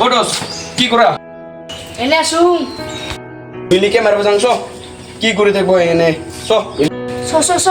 odds কি করা এনে আসুন মিলিকে মারব যাং চ কি করে থাকবো এনে চ স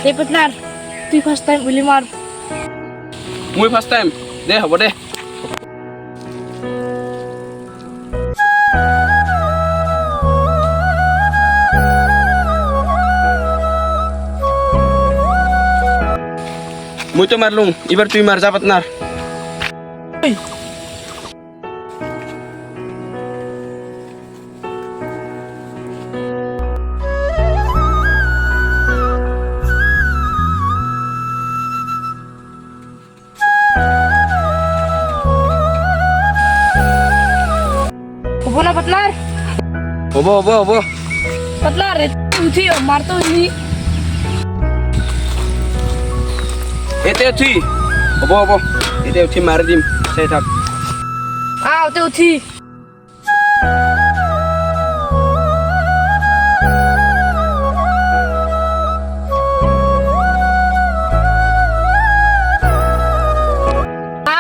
এই পার্টনার তুই ফার্স্ট টাইম উইলি মার মুই ফার্স্ট টাইম দে হ'ব দে মুই তো মারলুম এবার তুই মার যা পার্টনার হবো না পার্টনার হ'ব হ'ব হ'ব পার্টনার উঠি মারতো উঠি এতে উঠি হ'ব হ'ব এতে উঠি মাৰি দিম চাই থাক ওতে উঠি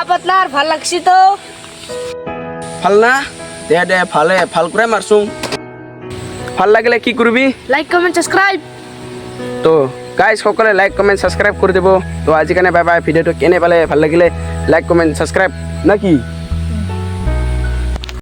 পার্টনার ভাল লাগছি তো ভাল না দে দে ভালে ভাল করে মারছুং ভাল লাগিলে কি করবি লাইক কমেন্ট সাবস্ক্রাইব তো গাইজ সকলে লাইক কমেন্ট সাবস্ক্রাইব করে দেব তো আজিকানে বাই বাই ভিডিওটো কেনে পালে ভাল লাগিলে লাইক কমেন্ট সাবস্ক্রাইব নাকি